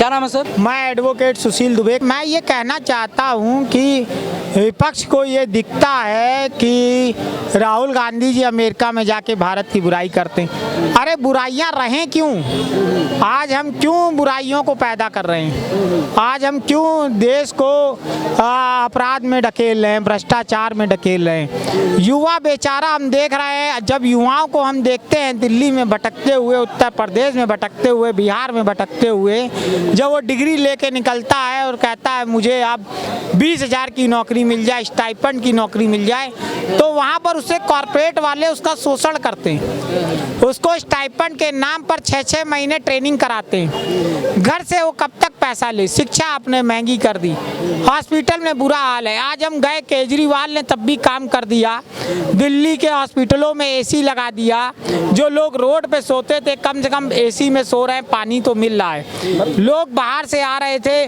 क्या नाम है सर? मैं एडवोकेट सुशील दुबे। मैं ये कहना चाहता हूँ कि विपक्ष को ये दिखता है कि राहुल गांधी जी अमेरिका में जाके भारत की बुराई करते हैं। अरे बुराइयां रहें क्यों? आज हम क्यों बुराइयों को पैदा कर रहे हैं? आज हम क्यों देश को अपराध में ढकेल रहे हैं, भ्रष्टाचार में ढकेल रहे हैं? युवा बेचारा हम देख रहे हैं, जब युवाओं को हम देखते हैं दिल्ली में भटकते हुए, उत्तर प्रदेश में भटकते हुए, बिहार में भटकते हुए, जब वो डिग्री लेके निकलता है और कहता है मुझे अब 20,000 की नौकरी मिल जाए, स्टाइपेंड की नौकरी मिल जाए, तो वहाँ पर उससे कॉर्पोरेट वाले उसका शोषण करते हैं। उसको स्टाइपेंड के नाम पर 6-6 महीने ट्रेनिंग कराते हैं। घर से वो कब तक पैसा ले? शिक्षा आपने महंगी कर दी, हॉस्पिटल में बुरा हाल है। आज हम गए, केजरीवाल ने तब भी काम कर दिया। दिल्ली के हॉस्पिटलों में एसी लगा दिया। जो लोग रोड पे सोते थे कम से कम एसी में सो रहे हैं, पानी तो मिल रहा है। लोग बाहर से आ रहे थे,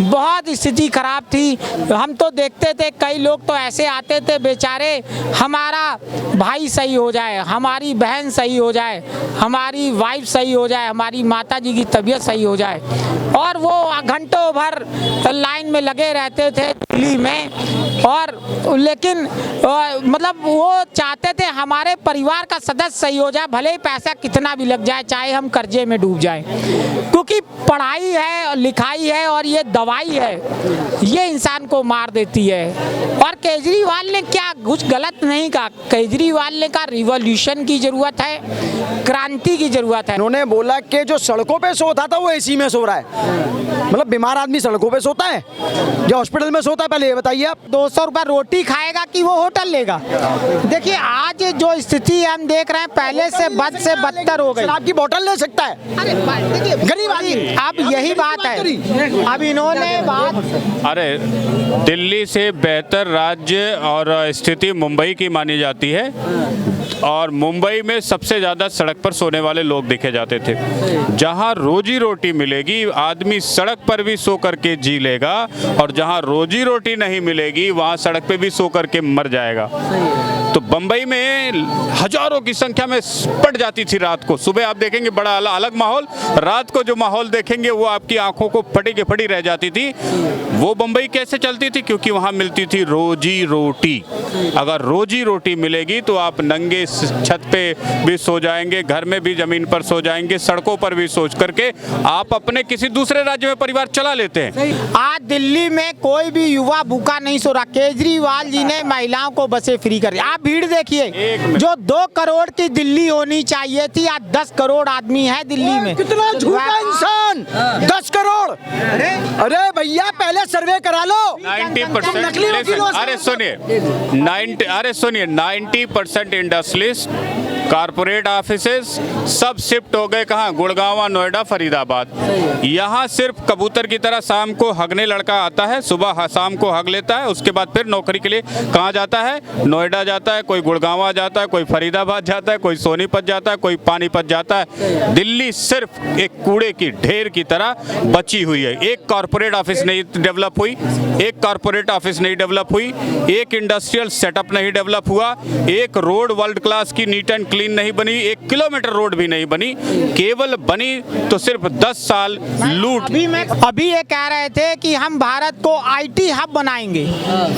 बहुत स्थिति खराब थी। हम तो देखते थे कई लोग तो ऐसे आते थे बेचारे, हमारा भाई सही हो जाए, हमारी बहन सही हो जाए, हमारी वाइफ सही हो जाए, हमारी माता जी की तबीयत सही हो जाए, और वो घंटों भर लाइन में लगे रहते थे दिल्ली में। और लेकिन मतलब वो चाहते थे हमारे परिवार का सदस्य सही हो जाए, भले ही पैसा कितना भी लग जाए, चाहे हम कर्जे में डूब जाएं, क्योंकि पढ़ाई है, लिखाई है और ये दवाई है, ये इंसान को मार देती है। और केजरीवाल ने क्या कुछ गलत नहीं कहा। केजरीवाल ने कहा रिवॉल्यूशन की जरूरत है, क्रांति की जरूरत है। उन्होंने बोला कि जो सड़कों पे सोता था वो एसी में सो रहा है। मतलब बीमार आदमी सड़कों पे सोता है या हॉस्पिटल में सोता है? पहले ये बताइए आप। 200 रुपये रोटी खाएगा कि वो होटल लेगा? देखिए आज जो स्थिति हम देख रहे हैं पहले से बद से बदतर हो गई। आपकी बोतल ले सकता है? अरे देखिए गरीब आदमी, अब यही बात है। अब इन्होंने बात, अरे दिल्ली से बेहतर राज्य और स्थिति मुंबई की मानी जाती है, और मुंबई में सबसे ज़्यादा सड़क पर सोने वाले लोग देखे जाते थे। जहां रोजी रोटी मिलेगी आदमी सड़क पर भी सो करके जी लेगा, और जहां रोजी रोटी नहीं मिलेगी वहां सड़क पे भी सो करके मर जाएगा। तो बम्बई में हजारों की संख्या में पड़ जाती थी रात को। सुबह आप देखेंगे बड़ा अलग माहौल, रात को जो माहौल देखेंगे वो आपकी आंखों को फटी के फटी रह जाती थी। वो बम्बई कैसे चलती थी? क्योंकि वहाँ मिलती थी रोजी रोटी। अगर रोजी रोटी मिलेगी तो आप नंगे छत पे भी सो जाएंगे, घर में भी जमीन पर सो जाएंगे, सड़कों पर भी सोच करके आप अपने किसी दूसरे राज्य में परिवार चला लेते हैं। आज दिल्ली में कोई भी युवा भूखा नहीं सो रहा। केजरीवाल जी ने महिलाओं को बसें फ्री कर दी। आप भीड़ देखिए, जो 2 करोड़ की दिल्ली होनी चाहिए थी, आज 10 करोड़ आदमी है दिल्ली में। कितना झूठा इंसान! 10 करोड़! अरे भैया पहले सर्वे करा लो। 90%। अरे सुनिए 90% इंडस्ट्रियलिस्ट, कारपोरेट ऑफिसेस सब शिफ्ट हो गए कहाँ? गुड़गांव, नोएडा, फरीदाबाद। यहाँ सिर्फ कबूतर की तरह शाम को हगने लड़का आता है, सुबह शाम को हग लेता है, उसके बाद फिर नौकरी के लिए कहाँ जाता है? नोएडा जाता है, कोई गुड़गांव जाता है, कोई फरीदाबाद जाता है, कोई सोनीपत जाता है, कोई पानीपत जाता है। दिल्ली सिर्फ एक कूड़े की ढेर की तरह बची हुई है। एक कॉर्पोरेट ऑफिस नहीं डेवलप हुई, एक कॉर्पोरेट ऑफिस नहीं डेवलप हुई, एक इंडस्ट्रियल सेटअप नहीं डेवलप हुआ, एक रोड वर्ल्ड क्लास की नीट एंड क्लीन नहीं बनी, 1 किलोमीटर रोड भी नहीं बनी। केवल बनी तो सिर्फ 10 साल लूट। अभी ये कह रहे थे कि हम भारत को आईटी हब बनाएंगे।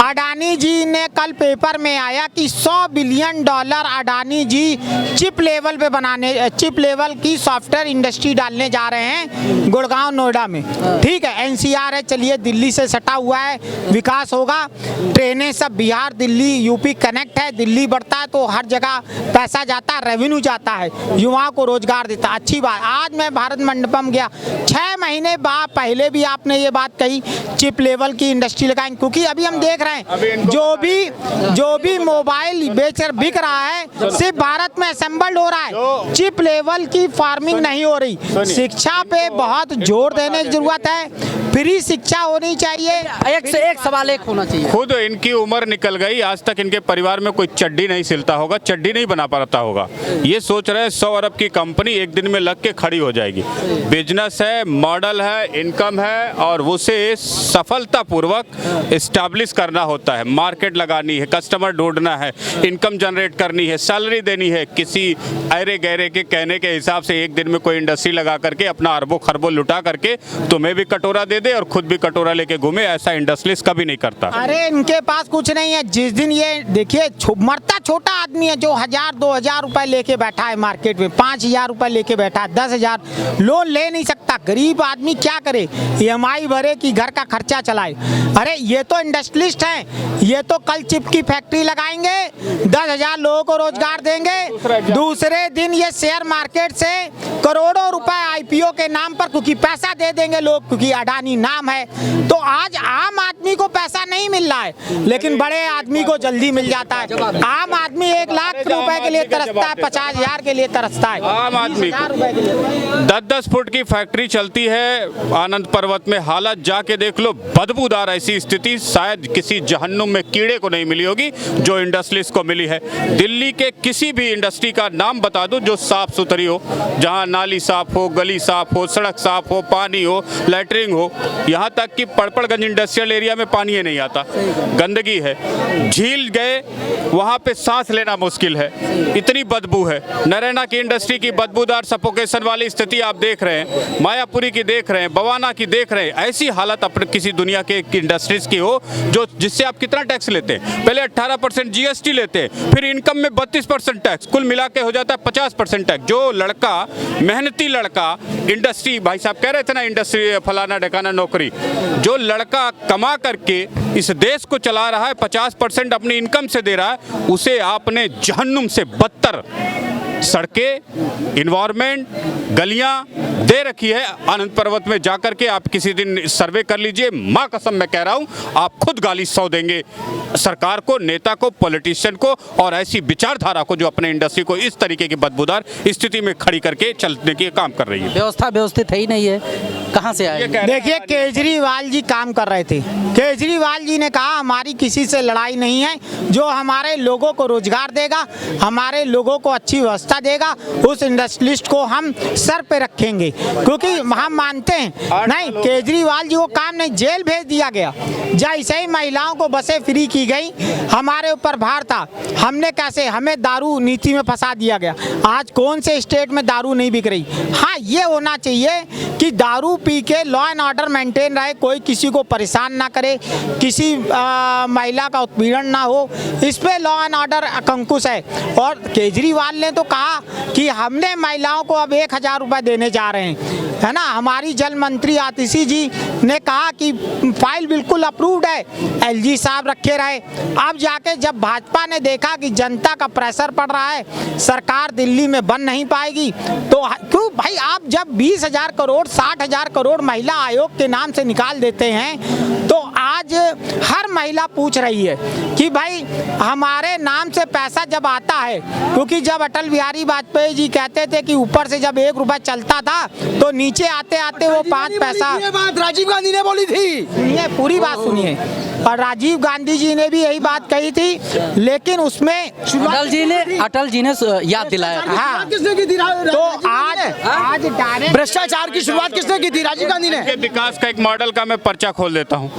अडानी जी ने कल पेपर में आया कि $100 बिलियन अडानी जी चिप लेवल पे बनाने, चिप लेवल की सॉफ्टवेयर इंडस्ट्री डालने जा रहे हैं गुड़गांव, नोएडा में। ठीक है, एनसीआर है, चलिए दिल्ली से सटा हुआ है, विकास होगा। ट्रेनें सब बिहार, दिल्ली, यूपी कनेक्ट है। दिल्ली बढ़ता है तो हर जगह पैसा जाता है, रेवेन्यू जाता है, युवाओं को रोजगार देता है। अच्छी बात। आज मैं भारत मंडपम गया, 6 महीने बाद पहले भी आपने ये बात कही चिप लेवल की इंडस्ट्री लगाएंगे, क्योंकि अभी हम देख रहे हैं जो भी मोबाइल बिक रहा है सिर्फ भारत में असेंबल्ड हो रहा है। चिप लेवल की फार्मिंग नहीं हो रही। शिक्षा पे बहुत जोर देने की जरूरत है। फ्री शिक्षा होनी चाहिए। एक से एक सवाल एक होना चाहिए। खुद इनकी उम्र निकल गई, आज तक इनके परिवार में कोई चड्डी नहीं सिलता होगा, चड्डी नहीं बना पाता होगा। ये सोच रहे हैं 100 अरब की कंपनी एक दिन में लग के खड़ी हो जाएगी। बिजनेस है, मॉडल है, इनकम है, और उसे सफलतापूर्वक इस्टेब्लिश करना होता है। मार्केट लगानी है, कस्टमर ढूंढना है, इनकम जनरेट करनी है, सैलरी देनी है। किसी अरे गहरे के कहने के हिसाब से एक दिन में कोई इंडस्ट्री लगा करके अपना अरबों खरबों लुटा करके तुम्हें भी कटोरा दे दे और खुद भी कटोरा लेके घूमे, ऐसा इंडस्ट्रीज कभी नहीं करता। अरे इनके पास कुछ नहीं है। जिस दिन ये देखिए मरता छोटा आदमी है जो 1000-2000 रुपए लेके बैठा है मार्केट में, 5000 रुपए लेके बैठा है, 10,000 लोन ले नहीं सकता। गरीब आदमी क्या करे, EMI भरे कि घर का खर्चा चलाए। अरे ये तो इंडस्ट्रियलिस्ट हैं, ये तो कल चिप की फैक्ट्री लगाएंगे, 10,000 लोगों को रोजगार देंगे। दूसरे दिन ये शेयर मार्केट से करोड़ों रुपए IPO के नाम पर क्योंकि पैसा दे देंगे लोग, क्योंकि अडानी नाम है। तो आज आम आदमी को पैसा नहीं मिल रहा है, लेकिन बड़े आदमी को जल्दी मिल जाता है। आम आदमी 1 लाख रुपए के लिए तरसता है, 50,000 के लिए तरसता है। आम आदमी 10-10 फुट की फैक्ट्री चलती है आनंद पर्वत में, हालत जाके देख लो, बदबूदार ऐसी स्थिति शायद किसी जहन्नुम में कीड़े को नहीं मिली होगी जो इंडस्ट्रीज को मिली है। दिल्ली के किसी भी इंडस्ट्री का नाम बता दो जो साफ सुथरी हो, जहां नाली साफ हो, गली साफ हो, सड़क साफ हो, पानी हो, लैटरिंग हो। यहाँ तक कि पड़पड़गंज इंडस्ट्रियल एरिया में पानी ही नहीं आता, गंदगी है। झील गए वहाँ पे सांस लेना मुश्किल है, इतनी बदबू है। नरैना की इंडस्ट्री की बदबूदार सफोकेशन वाली स्थिति आप देख रहे हैं, मायापुरी की देख रहे हैं, बवाना की देख रहे हैं। ऐसी हालत अपने किसी दुनिया के इंडस्ट्रीज की हो जो जिससे आप कितना टैक्स लेते हैं? पहले 18% GST लेते हैं, फिर इनकम में 32% टैक्स, कुल मिला के हो जाता है 50% टैक्स। जो लड़का, मेहनती लड़का, इंडस्ट्री, भाई साहब कह रहे थे ना इंडस्ट्री फलाना ढकाना नौकरी, जो लड़का कमा करके इस देश को चला रहा है, 50% अपनी इनकम से दे रहा है, उसे आपने जहन्नुम से बदतर सड़कें, इन्वायरमेंट, गलियां दे रखी है। आनंद पर्वत में जाकर के आप किसी दिन सर्वे कर लीजिए, माँ कसम मैं कह रहा हूं, आप खुद गाली सौ देंगे सरकार को, नेता को, पॉलिटिशियन को और ऐसी विचारधारा को जो अपने इंडस्ट्री को इस तरीके की बदबूदार स्थिति में खड़ी करके चलने के काम कर रही है। व्यवस्था व्यवस्थित है ही नहीं है, कहाँ से आए? देखिए केजरीवाल जी काम कर रहे थे। केजरीवाल जी ने कहा हमारी किसी से लड़ाई नहीं है, जो हमारे लोगों को रोजगार देगा, हमारे लोगों को अच्छी व्यवस्था देगा, उस इंडस्ट्रियलिस्ट को हम सर पे रखेंगे। क्योंकि हम मानते हैं नहीं, केजरीवाल जी को काम नहीं, जेल भेज दिया गया। जैसे ही महिलाओं को बसें फ्री की गई, हमारे ऊपर भार था, हमने कैसे, हमें दारू नीति में फंसा दिया गया। आज कौन से स्टेट में दारू नहीं बिक रही? हाँ, ये होना चाहिए कि दारू पी के लॉ एंड ऑर्डर मेंटेन रहे, कोई किसी को परेशान ना करे, किसी महिला का उत्पीड़न ना हो, इस पे लॉ एंड ऑर्डर कंकुश है। और केजरीवाल ने तो कहा कि हमने महिलाओं को अब 1000 रुपये देने जा रहे हैं, है ना। हमारी जल मंत्री आतिशी जी ने कहा कि फाइल बिल्कुल अप्रूव्ड है, LG साहब रखे रहे। अब जाके जब भाजपा ने देखा कि जनता का प्रेशर पड़ रहा है, सरकार दिल्ली में बन नहीं पाएगी, तो क्यों भाई, आप जब 20,000 करोड़ 60,000 करोड़ महिला आयोग के नाम से निकाल देते हैं, तो आज हर महिला पूछ रही है कि भाई हमारे नाम से पैसा जब आता है, क्योंकि जब अटल बिहारी वाजपेयी जी कहते थे कि ऊपर से जब 1 रुपया चलता था तो नीचे आते आते वो 5 पैसा। ये बात राजीव गांधी ने बोली थी, सुनिए पूरी बात सुनिए। और राजीव गांधी जी ने भी यही बात कही थी, लेकिन उसमें अटल जी ने याद दिलाया। हाँ, किसने की थी? तो आज डायरेक्ट भ्रष्टाचार की शुरुआत किसने की थी? राजीव गांधी ने। विकास का एक मॉडल का मैं पर्चा खोल देता हूँ।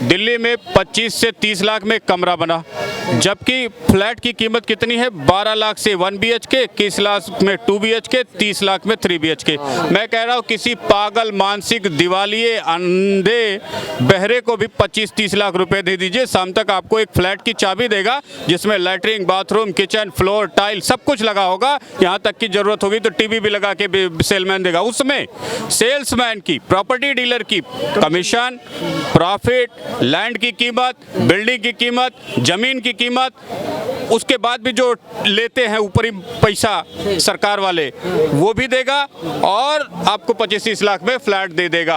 दिल्ली में 25 से 30 लाख में कमरा बना, जबकि फ्लैट की कीमत कितनी है? 12 लाख से 1 BHK, 21 लाख में 2 BHK, 30 लाख में 3 BHK। मैं कह रहा हूँ किसी पागल, मानसिक, दिवालिये, अंधे, बहरे को भी 25-30 लाख रुपए दे दीजिए, शाम तक आपको एक फ्लैट की चाबी देगा जिसमें latrine, bathroom, kitchen, floor, tile सब कुछ लगा होगा। यहाँ तक की जरूरत होगी तो टीवी भी लगा के सेलमैन देगा। उसमें सेल्समैन की, प्रॉपर्टी डीलर की कमीशन, प्रॉफिट, लैंड की कीमत, बिल्डिंग की कीमत, जमीन की कीमत, उसके बाद भी जो लेते हैं ऊपरी पैसा सरकार वाले, वो भी देगा और आपको 25-30 लाख में फ्लैट दे देगा।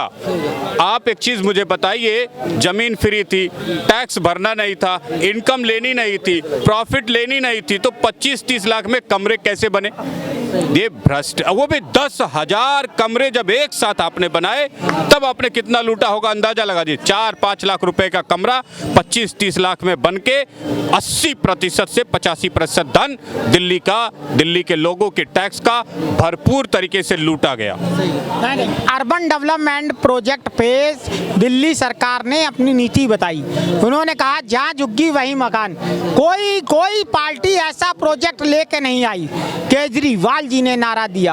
आप एक चीज मुझे बताइए, जमीन फ्री थी, टैक्स भरना नहीं था, इनकम लेनी नहीं थी, प्रॉफिट लेनी नहीं थी, तो 25-30 लाख में कमरे कैसे बने? ये भ्रष्ट, वो भी 10,000 कमरे जब एक साथ आपने बनाए तब आपने कितना लूटा होगा अंदाजा लगा दीजिए। 4-5 लाख रुपए का कमरा 25-30 लाख में बन के 80% से 85% धन दिल्ली के लोगों के टैक्स का भरपूर तरीके से लूटा गया। अर्बन डेवलपमेंट प्रोजेक्ट पे दिल्ली सरकार ने अपनी नीति बताई। उन्होंने कहा जहाँ झुग्गी वही मकान। कोई पार्टी ऐसा प्रोजेक्ट लेके नहीं आई। केजरीवाल जी ने नारा दिया।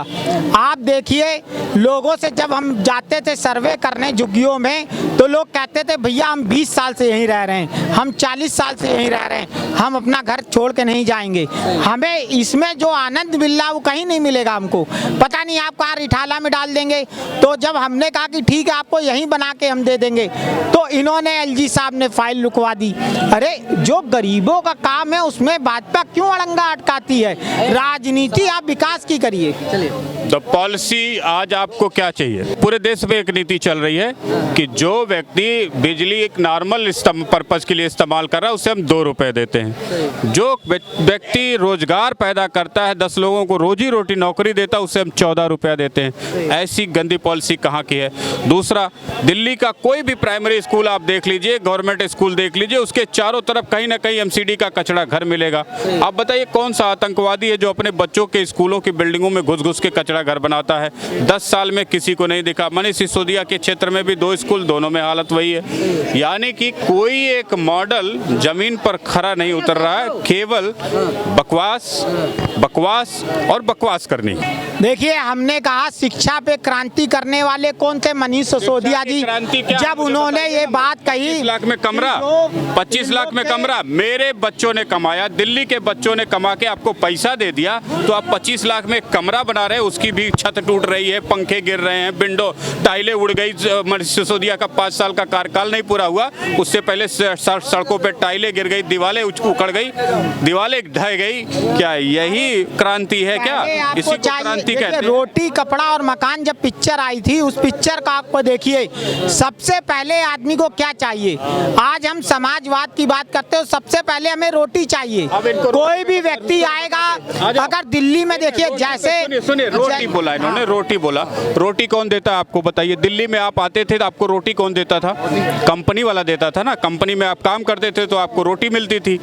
आप देखिए, लोगों से जब हम जाते थे सर्वे करने झुग्गियों में, तो लोग कहते थे भैया हम 20 साल से यहीं रह रहे हैं, हम 40 साल से यहीं रह रहे हैं, हम अपना घर छोड़ के नहीं जाएंगे। हमें इसमें जो आनंद मिल रहा वो कहीं नहीं मिलेगा हमको। पता नहीं आप कहाँ रिठाला में डाल देंगे। तो जब हमने कहा कि ठीक है आपको यहीं बना के हम दे देंगे, तो इन्होंने एलजी साहब ने फाइल रुकवा दी। अरे जो गरीबों का काम है उसमें भाजपा क्यों अड़ंगा अटकाती है? राजनीति आप विकास की करिए। चलिए, तो पॉलिसी आज आपको क्या चाहिए? पूरे देश में एक नीति चल रही है कि जो व्यक्ति बिजली एक नॉर्मल पर्पज के लिए इस्तेमाल कर रहा है उसे हम 2 रुपए देते हैं। जो व्यक्ति रोजगार पैदा करता है, 10 लोगों को रोजी रोटी नौकरी देता है, उसे हम 14 रुपया देते हैं। ऐसी गंदी पॉलिसी कहाँ की है? दूसरा, दिल्ली का कोई भी प्राइमरी स्कूल आप देख लीजिए, गवर्नमेंट स्कूल देख लीजिए, उसके चारों तरफ कहीं ना कहीं एमसीडी का कचरा घर मिलेगा। आप बताइए कौन सा आतंकवादी है जो अपने बच्चों के स्कूलों की बिल्डिंगों में घुस के कचरा घर बनाता है? 10 साल में किसी को नहीं दिखा। मनीष सिसोदिया के क्षेत्र में भी 2 स्कूल, दोनों में हालत वही है। यानी कि कोई एक मॉडल जमीन पर खरा नहीं उतर रहा है, केवल बकवास और बकवास करनी। देखिए, हमने कहा शिक्षा पे क्रांति करने वाले कौन थे? मनीष सिसोदिया जी। जब उन्होंने ये बात कही 25 लाख में कमरा, 25 लाख में कमरा मेरे बच्चों ने कमाया, दिल्ली के बच्चों ने कमा के आपको पैसा दे दिया, तो आप 25 लाख में कमरा बना रहे हैं, उसकी भी छत टूट रही है, पंखे गिर रहे हैं, विंडो टाइलें उड़ गई। मनीष सिसोदिया का 5 साल का कार्यकाल नहीं पूरा हुआ, उससे पहले सड़कों पे टाइलें गिर गई, दीवारें उखड़ गई, दीवारें ढह गई। क्या यही क्रांति है? क्या इसी को क्रांति कहते हैं? रोटी कपड़ा और मकान जब पिक्चर आई थी, उस पिक्चर का आपको देखिए, सबसे पहले आदमी को क्या चाहिए? आज हम समाजवाद की बात करते हो, सबसे पहले हमें रोटी चाहिए। कोई भी व्यक्ति आएगा, अगर दिल्ली में देखिए जैसे सुनिए रोटी बोला इन्होंने, रोटी बोला। रोटी कौन देता है आपको बताइए? दिल्ली में आप आते थे तो आपको रोटी कौन देता था? कंपनी वाला देता था ना। कंपनी में आप काम करते थे तो आपको रोटी मिलती थी।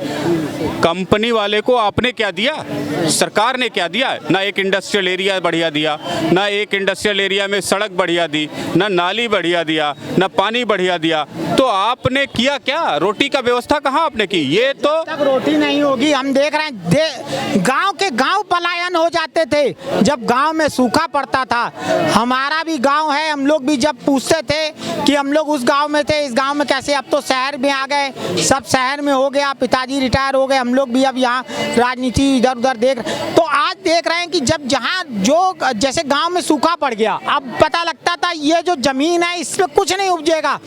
कंपनी वाले को आपने क्या दिया? सरकार ने क्या दिया? ना एक इंडस्ट्रियल एरिया बढ़िया दिया, ना एक इंडस्ट्रियल एरिया में सड़क बढ़िया दी, ना नाली बढ़िया दिया, ना पानी बढ़िया दिया। तो आपने किया क्या? रोटी का व्यवस्था कहाँ आपने की? ये तो तक रोटी नहीं होगी। हम देख रहे हैं गांव के गांव पलायन हो जाते थे जब गांव में सूखा पड़ता था। हमारा भी गांव है, हम लोग भी जब पूछते थे कि हम लोग उस गांव में थे, इस गांव में कैसे, अब तो शहर में आ गए, सब शहर में हो गया, पिताजी रिटायर हो गए, हम लोग भी अब यहाँ राजनीति इधर उधर देख। तो आज देख रहे हैं कि जब जहाँ जो जैसे गांव में सूखा पड़ गया, अब पता लगता था ये जो जमीन है इसमें कुछ नहीं उपजेगा,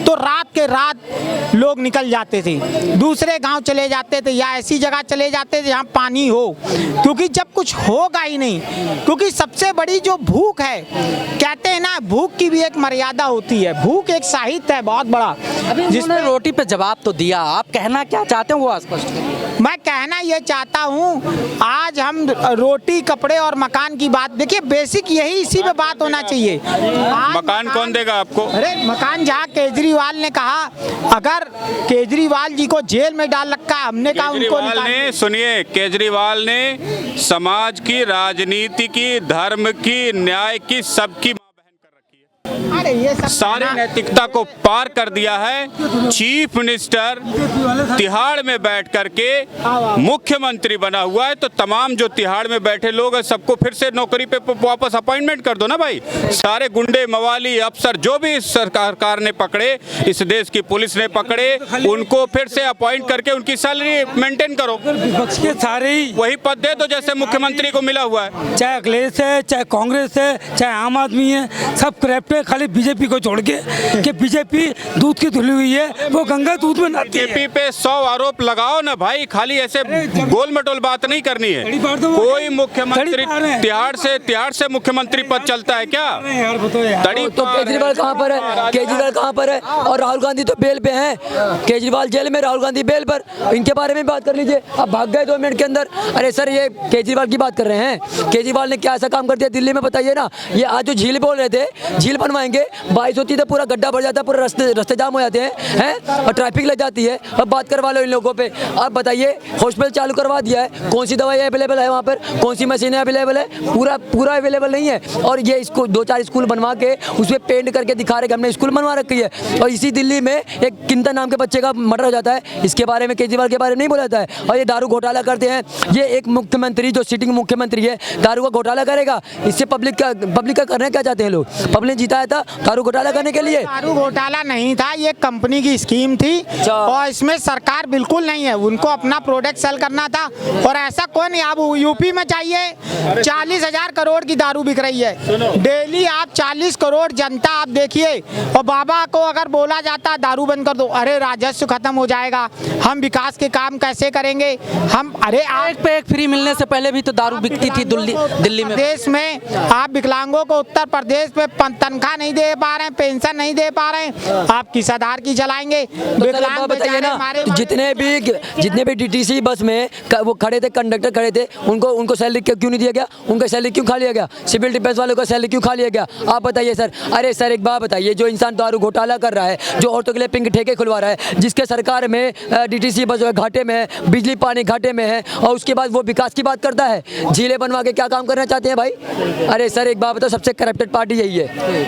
तो रात के रात लोग निकल जाते थे, दूसरे गांव चले जाते थे या ऐसी जगह चले जाते थे जहाँ पानी हो, क्योंकि जब कुछ होगा ही नहीं। क्योंकि सबसे बड़ी जो भूख है, कहते हैं ना भूख की भी एक मर्यादा होती है, भूख एक साहित्य है बहुत बड़ा। जिसने रोटी पे जवाब तो दिया, आप कहना क्या चाहते हैं वो स्पष्ट करिए। मैं कहना ये चाहता हूँ, आज हम रोटी कपड़े और मकान की बात, देखिए बेसिक यही इसी पे बात होना चाहिए। मकान कौन देगा आपको? अरे मकान जहाँ केजरीवाल ने कहा, अगर केजरीवाल जी को जेल में डाल रखा है, हमने कहा उनको निकाल। सुनिए, केजरीवाल ने समाज की, राजनीति की, धर्म की, न्याय की, सबकी अरे ये सब सारी नैतिकता को पार कर दिया है। चीफ मिनिस्टर तिहाड़ में बैठ करके मुख्यमंत्री बना हुआ है, तो तमाम जो तिहाड़ में बैठे लोग हैं सबको फिर से नौकरी पे वापस अपॉइंटमेंट कर दो ना भाई। सारे गुंडे, मवाली, अफसर जो भी सरकार ने पकड़े, इस देश की पुलिस ने पकड़े, उनको फिर से अपॉइंट करके उनकी सैलरी मेंटेन करो। विपक्ष के सारे ही वही पद दे दो जैसे मुख्यमंत्री को मिला हुआ है। चाहे अखिलेश है, चाहे कांग्रेस है, चाहे आम आदमी है, सब करप्ट है। खाली बीजेपी को छोड़ के कि बीजेपी दूध की धुली हुई है, वो गंगा दूध में नहाती है। बीजेपी पे 100 आरोप लगाओ ना भाई, खाली ऐसे गोल मटोल बात नहीं करनी है। कोई मुख्यमंत्री तिहाड़ से मुख्यमंत्री पद चलता है क्या? यार बताओ यार। तड़ी तो केजरीवाल कहाँ पर है? केजरीवाल कहाँ पर है? और राहुल गांधी तो बेल पे हैं। केजरीवाल जेल में, राहुल गांधी बेल पर। इनके बारे में बात कर लीजिए। अब भाग गए 2 मिनट के अंदर। अरे सर, ये केजरीवाल की बात कर रहे हैं। केजरीवाल ने क्या ऐसा काम कर दिया दिल्ली में, बताइए ना। ये आज जो झील बोल रहे थे, झील बनवाएंगे, बारिश होती है तो पूरा गड्ढा भर जाता है, पूरे रास्ते जाम हो जाते हैं और ट्रैफिक लग जाती है। अब बात करवा लो इन लोगों पे। अब बताइए, हॉस्पिटल चालू करवा दिया है, कौन सी दवाई अवेलेबल है वहाँ पर, कौन सी मशीनें अवेलेबल है? पूरा अवेलेबल नहीं है। और ये इसको 2-4 स्कूल बनवा के उसमें पेंट करके दिखा रहे कि हमने स्कूल बनवा रखी है। और इसी दिल्ली में एक किंतन नाम के बच्चे का मर्डर हो जाता है, इसके बारे में केजरीवाल के बारे में नहीं बोला जाता है। और ये दारू घोटाला करते हैं। ये एक मुख्यमंत्री जो सिटिंग मुख्यमंत्री है, दारू का घोटाला करेगा। इससे पब्लिक का करना क्या चाहते हैं लोग? पब्लिक जिताया था दारू घोटाला करने के लिए। दारू घोटाला नहीं था, ये कंपनी की स्कीम थी और इसमें सरकार बिल्कुल नहीं है। उनको अपना प्रोडक्ट सेल करना था और ऐसा कोई नहीं। आप यूपी में चाहिए 40,000 करोड़ की दारू बिक रही है डेली। आप 40 करोड़ जनता आप देखिए। और बाबा को अगर बोला जाता दारू बंद कर दो, अरे राजस्व खत्म हो जाएगा, हम विकास के काम कैसे करेंगे हम? अरे एक पे एक फ्री मिलने से पहले भी तो दारू बिकती थी दिल्ली में। देश में आप विकलांगों को उत्तर प्रदेश में तनख्वाह नहीं दे पा रहे हैं, पेंशन नहीं दे पा रहे हैं, आप किस आधार की चलाएंगे? तो बताइए ना, जितने भी डीटीसी बस में वो खड़े थे, कंडक्टर खड़े थे, उनको सैलरी क्यों नहीं दिया गया? उनका सैलरी क्यों खा लिया गया? सिविल डिफेंस वालों का सैलरी क्यों खा लिया गया? आप बताइए सर। अरे सर, एक बात बताइए, जो इंसान दारू घोटाला कर रहा है, जो औरतों के लिए पिंक ठेके खुलवा रहा है, जिसके सरकार में डीटीसी बस घाटे में है, बिजली पानी घाटे में है, और उसके बाद वो विकास की बात करता है, झीलें बनवा के क्या काम करना चाहते हैं भाई? अरे सर, एक बात बताओ, सबसे करप्टेड पार्टी यही है।